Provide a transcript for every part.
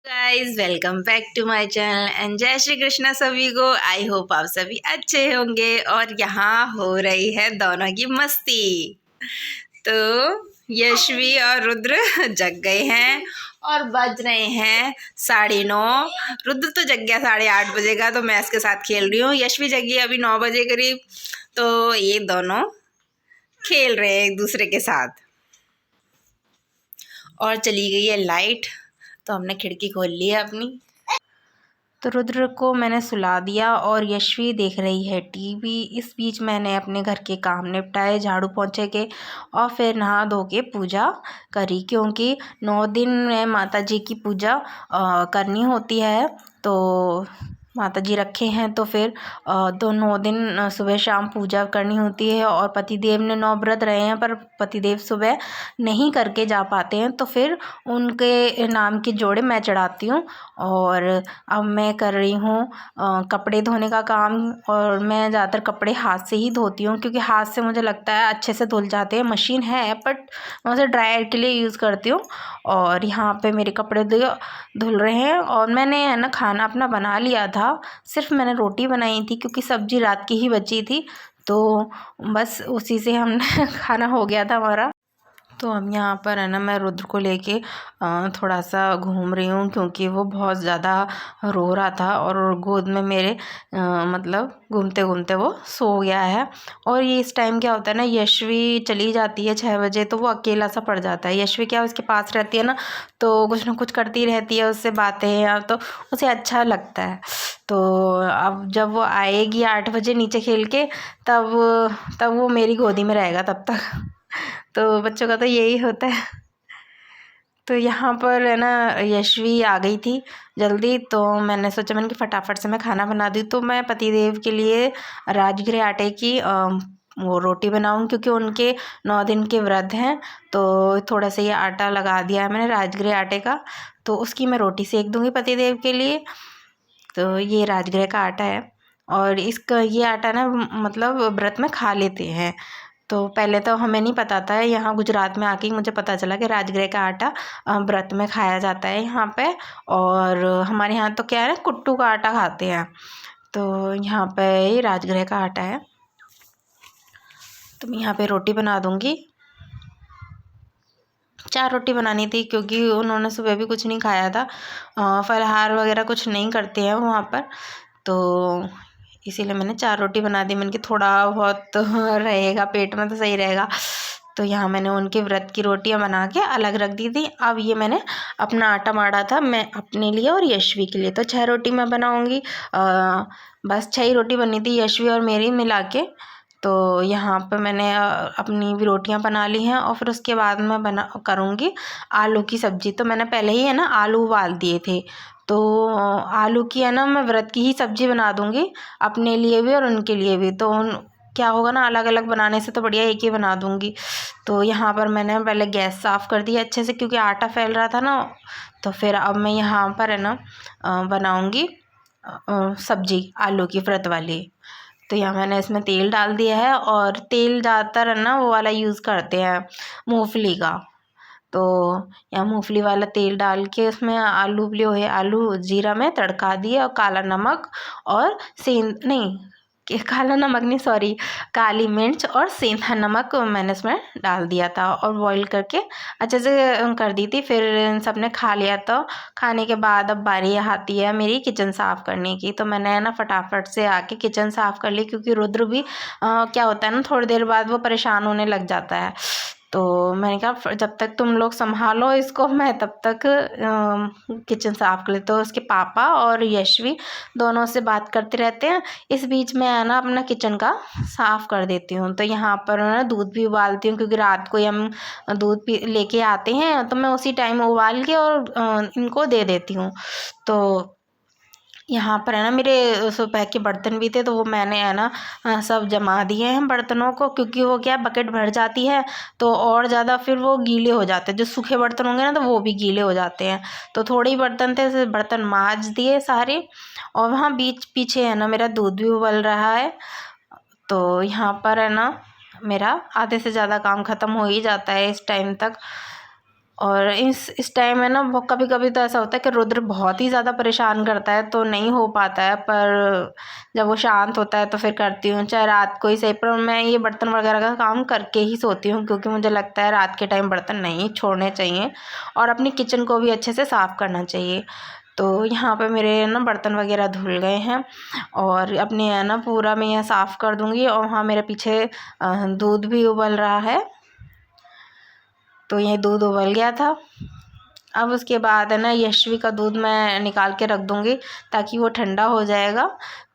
Guys welcome back to my channel and जय श्री कृष्णा सभी को। आई होप आप सभी अच्छे होंगे। और यहाँ हो रही है दोनों की मस्ती। तो यशवी और रुद्र जग गए हैं और बज रहे हैं 9:30। रुद्र तो जग गया 8:30 बजे का, तो मैं इसके साथ खेल रही हूँ। यशवी जगी अभी 9 बजे करीब। तो ये दोनों खेल रहे हैं एक दूसरे के साथ। और चली गई है लाइट, तो हमने खिड़की खोल ली है अपनी। तो रुद्र को मैंने सुला दिया और यशवी देख रही है टीवी। इस बीच मैंने अपने घर के काम निपटाए, झाड़ू पोंछे के, और फिर नहा धो के पूजा करी, क्योंकि 9 दिन में माता जी की पूजा करनी होती है। तो माता जी रखे हैं, तो फिर तो 9 दिन सुबह शाम पूजा करनी होती है। और पतिदेव ने 9 व्रत रहे हैं, पर पतिदेव सुबह नहीं करके जा पाते हैं, तो फिर उनके नाम के जोड़े मैं चढ़ाती हूँ। और अब मैं कर रही हूँ कपड़े धोने का काम। और मैं ज़्यादातर कपड़े हाथ से ही धोती हूँ, क्योंकि हाथ से मुझे लगता है अच्छे से धुल जाते हैं। मशीन है बट मैं उसे ड्रायर के लिए यूज़ करती हूँ। और यहाँ पे मेरे कपड़े धुल रहे हैं। और मैंने है ना खाना अपना बना लिया था, सिर्फ मैंने रोटी बनाई थी, क्योंकि सब्जी रात की ही बची थी। तो बस उसी से हमने खाना हो गया था हमारा। तो अब यहाँ पर है ना मैं रुद्र को लेके थोड़ा सा घूम रही हूँ, क्योंकि वो बहुत ज़्यादा रो रहा था और गोद में मेरे मतलब घूमते घूमते वो सो गया है। और ये इस टाइम क्या होता है ना, यशवी चली जाती है 6 बजे, तो वो अकेला सा पड़ जाता है। यशवी क्या उसके पास रहती है ना, तो कुछ ना कुछ करती रहती है उससे बातें, या तो उसे अच्छा लगता है। तो अब जब वो आएगी 8 बजे नीचे खेल के, तब तब वो मेरी गोदी में रहेगा तब तक। तो बच्चों का तो यही होता है। तो यहाँ पर है ना यशवी आ गई थी जल्दी, तो मैंने सोचा मैंने कि फटाफट से मैं खाना बना दूँ। तो मैं पतिदेव के लिए राजगिरे आटे की वो रोटी बनाऊँ, क्योंकि उनके 9 दिन के व्रत हैं। तो थोड़ा सा ये आटा लगा दिया है मैंने राजगिरे आटे का, तो उसकी मैं रोटी सेक दूँगी पतिदेव के लिए। तो ये राजगिरे का आटा है, और इसका ये आटा ना मतलब व्रत में खा लेते हैं। तो पहले तो हमें नहीं पता था, यहाँ गुजरात में आके ही मुझे पता चला कि राजगिरे का आटा व्रत में खाया जाता है यहाँ पे। और हमारे यहाँ तो क्या है ना, कुट्टू का आटा खाते हैं। तो यहाँ पे ये राजगिरे का आटा है। तो मैं यहाँ पे रोटी बना दूँगी। 4 रोटी बनानी थी, क्योंकि उन्होंने सुबह भी कुछ नहीं खाया था, फलाहार वगैरह कुछ नहीं करते हैं वहाँ पर। तो इसीलिए मैंने 4 रोटी बना दी। मैंने कि थोड़ा बहुत रहेगा पेट में तो सही रहेगा। तो यहाँ मैंने उनके व्रत की रोटियाँ बना के अलग रख दी थी। अब ये मैंने अपना आटा माड़ा था, मैं अपने लिए और यशवी के लिए, तो 6 रोटी मैं बनाऊँगी। बस 6 ही रोटी बनी थी यशवी और मेरी मिला के। तो यहाँ पर मैंने अपनी भी रोटियाँ बना ली हैं, और फिर उसके बाद मैं बना करूँगी आलू की सब्ज़ी। तो मैंने पहले ही है ना आलू उबाल दिए थे। तो आलू की है ना मैं व्रत की ही सब्ज़ी बना दूँगी, अपने लिए भी और उनके लिए भी। तो क्या होगा ना, अलग अलग बनाने से तो बढ़िया एक ही बना दूँगी। तो यहाँ पर मैंने पहले गैस साफ़ कर दी अच्छे से, क्योंकि आटा फैल रहा था ना। तो फिर अब मैं यहाँ पर है ना बनाऊँगी सब्ज़ी आलू की व्रत वाली। तो यहाँ मैंने इसमें तेल डाल दिया है, और तेल ज़्यादातर है ना वो वाला यूज़ करते हैं, मूंगफली का। तो यहाँ मूंगफली वाला तेल डाल के उसमें आलू उबले हुए आलू जीरा में तड़का दिए, और काला नमक और सेंध नहीं, काला नमक नहीं सॉरी, काली मिर्च और सेंधा नमक मैंने इसमें डाल दिया था, और बॉईल करके अच्छे से कर दी थी। फिर इन सब ने खा लिया। तो खाने के बाद अब बारी आती है मेरी किचन साफ़ करने की। तो मैंने ना फटाफट से आके किचन साफ़ कर ली, क्योंकि रुद्र भी क्या होता है ना, थोड़ी देर बाद वो परेशान होने लग जाता है। तो मैंने कहा जब तक तुम लोग संभालो इसको, मैं तब तक किचन साफ़ कर लेती हूँ। तो उसके पापा और यशवी दोनों से बात करते रहते हैं, इस बीच में है ना अपना किचन का साफ़ कर देती हूँ। तो यहाँ पर ना दूध भी उबालती हूँ, क्योंकि रात को ही हम दूध पी लेके आते हैं, तो मैं उसी टाइम उबाल के और इनको दे देती हूँ। तो यहाँ पर है ना मेरे सुबह के बर्तन भी थे, तो वो मैंने है ना सब जमा दिए हैं बर्तनों को, क्योंकि वो क्या बकेट भर जाती है तो और ज़्यादा फिर वो गीले हो जाते हैं। जो सूखे बर्तन होंगे ना तो वो भी गीले हो जाते हैं। तो थोड़े ही बर्तन थे, तो बर्तन मांज दिए सारे। और वहाँ बीच पीछे है ना मेरा दूध भी उबल रहा है। तो यहाँ पर है ना मेरा आधे से ज़्यादा काम ख़त्म हो ही जाता है इस टाइम तक। और इस टाइम में ना वो कभी कभी तो ऐसा होता है कि रुद्र बहुत ही ज़्यादा परेशान करता है तो नहीं हो पाता है, पर जब वो शांत होता है तो फिर करती हूँ, चाहे रात को ही सही। पर मैं ये बर्तन वगैरह का काम करके ही सोती हूँ, क्योंकि मुझे लगता है रात के टाइम बर्तन नहीं छोड़ने चाहिए और अपनी किचन को भी अच्छे से साफ़ करना चाहिए। तो यहाँ पे मेरे ना बर्तन वगैरह धुल गए हैं और अपने है ना पूरा मैं यह साफ़ कर दूँगी। और वहाँ मेरे पीछे दूध भी उबल रहा है, तो ये दूध उबल गया था। अब उसके बाद है ना यशवी का दूध मैं निकाल के रख दूँगी ताकि वो ठंडा हो जाएगा।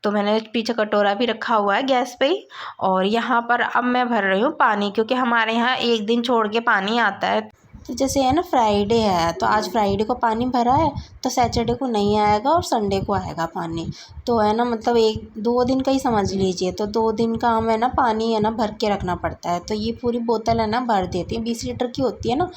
तो मैंने पीछे कटोरा भी रखा हुआ है गैस पे ही। और यहाँ पर अब मैं भर रही हूँ पानी, क्योंकि हमारे यहाँ एक दिन छोड़ के पानी आता है। तो जैसे है ना फ्राइडे है, तो आज फ्राइडे को पानी भरा है तो सैटरडे को नहीं आएगा और संडे को आएगा पानी। तो है ना मतलब 1-2 दिन का ही समझ लीजिए। तो 2 दिन का हमें ना पानी है ना भर के रखना पड़ता है। तो ये पूरी बोतल है ना भर देती है, 20 लीटर की होती है ना,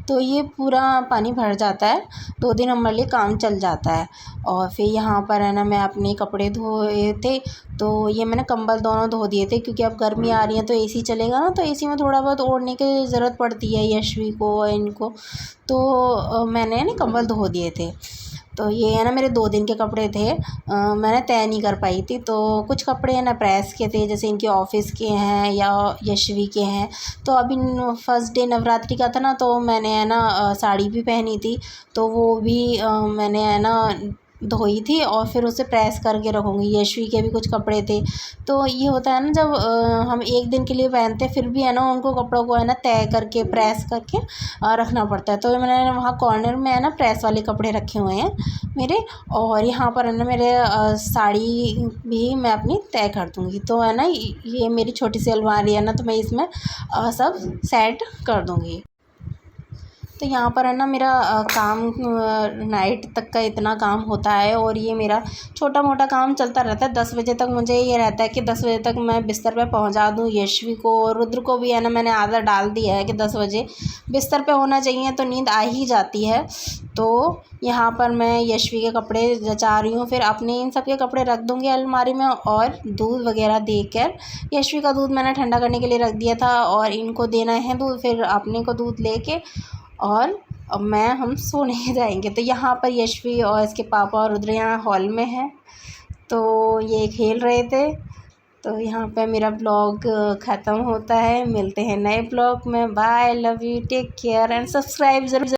तो ये पूरा पानी भर जाता है। 2 दिन हमारे लिए काम चल जाता है। और फिर यहाँ पर है ना मैं अपने कपड़े धोए थे, तो ये मैंने कंबल दोनों धो दिए थे, क्योंकि अब गर्मी आ रही है तो एसी चलेगा ना, तो एसी में थोड़ा बहुत ओढ़ने की ज़रूरत पड़ती है यशवी को इनको। तो मैंने ना कंबल धो दिए थे। तो ये है ना मेरे 2 दिन के कपड़े थे। मैंने तय नहीं कर पाई थी, तो कुछ कपड़े है ना प्रेस के थे, जैसे इनके ऑफिस के हैं या यशवी के हैं। तो अभी फर्स्ट डे नवरात्रि का था ना, तो मैंने है ना साड़ी भी पहनी थी, तो वो भी मैंने है ना धोई थी और फिर उसे प्रेस करके रखूँगी। यशवी के भी कुछ कपड़े थे। तो ये होता है ना जब हम एक दिन के लिए पहनते हैं फिर भी है ना उनको कपड़ों को है ना तय करके प्रेस करके रखना पड़ता है। तो मैंने वहाँ कॉर्नर में है ना प्रेस वाले कपड़े रखे हुए हैं मेरे। और यहाँ पर है ना मेरे साड़ी भी मैं अपनी तय कर दूँगी। तो है ना ये मेरी छोटी सी अलमारी है ना, तो मैं इसमें सब सेट कर दूँगी। तो यहाँ पर है ना मेरा काम नाइट तक का इतना काम होता है और ये मेरा छोटा मोटा काम चलता रहता है। 10 बजे तक मुझे ये रहता है कि 10 बजे तक मैं बिस्तर पे पहुँचा दूँ यशवी को। और रुद्र को भी है ना मैंने आदत डाल दी है कि 10 बजे बिस्तर पे होना चाहिए, तो नींद आ ही जाती है। तो यहाँ पर मैं यशवी के कपड़े जचा रही हूँ, फिर अपने इन सब के कपड़े रख दूँगी अलमारी में। और दूध वगैरह देकर, यशवी का दूध मैंने ठंडा करने के लिए रख दिया था और इनको देना है दूध, फिर अपने को दूध लेके और अब हम सोने जाएंगे। तो यहाँ पर यशवी और इसके पापा और रुद्र यहाँ हॉल में हैं, तो ये खेल रहे थे। तो यहाँ पे मेरा ब्लॉग ख़त्म होता है। मिलते हैं नए ब्लॉग में। Bye, love you, take care and subscribe ज़रूर